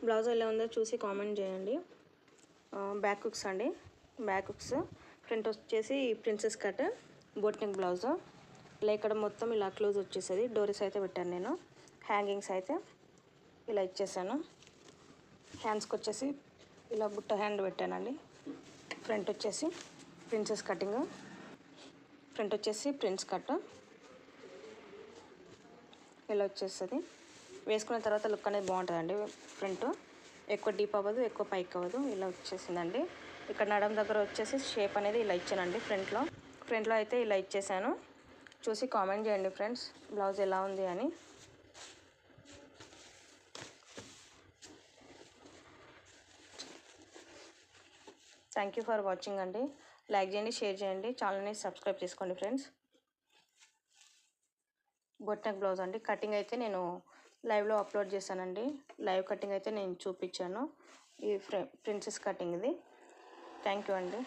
Blouse ఎలా ఉందో చూసి కామెంట్ చేయండి. బ్యాక్ హుక్స్ అండి, బ్యాక్ హుక్స్. ఫ్రంట్ వచ్చేసి princess cut boat neck blouse. ఇలా ఇక్కడ మొత్తం ఇలా క్లోజ్ వచ్చేసేది. డోరీస్ అయితే పెట్టాను నేను. హ్యాంగింగ్స్ అయితే ఇలా ఇచ్చేసాను. హ్యాండ్స్కి వచ్చేసి ఇలా బుట్ట హ్యాండ్ పెట్టానండి. ఫ్రంట్ వచ్చేసి ప్రిన్సెస్ కటింగ్, ఫ్రంట్ వచ్చేసి ప్రిన్స్ కట్ ఇలా వచ్చేస్తుంది. వేసుకున్న తర్వాత లుక్ అనేది బాగుంటుందండి. ఫ్రంట్ ఎక్కువ డీప్ అవ్వదు, ఎక్కువ పైకి అవ్వదు, ఇలా వచ్చేసిందండి. ఇక్కడ నడుం దగ్గర వచ్చేసి షేప్ అనేది ఇలా ఇచ్చానండి. ఫ్రంట్లో అయితే ఇలా ఇచ్చేసాను. చూసి కామెంట్ చేయండి ఫ్రెండ్స్, బ్లౌజ్ ఎలా ఉంది అని. థ్యాంక్ యూ ఫర్ వాచింగ్ అండి. లైక్ చేయండి, షేర్ చేయండి, ఛానల్ని సబ్స్క్రైబ్ చేసుకోండి ఫ్రెండ్స్. బోట్ నెక్ బ్లౌజ్ అండి. కటింగ్ అయితే నేను లైవ్లో అప్లోడ్ చేశానండి. లైవ్ కటింగ్ అయితే నేను చూపించాను. ఈ ప్రిన్సెస్ కటింగ్ ఇది. థ్యాంక్ యూ అండి.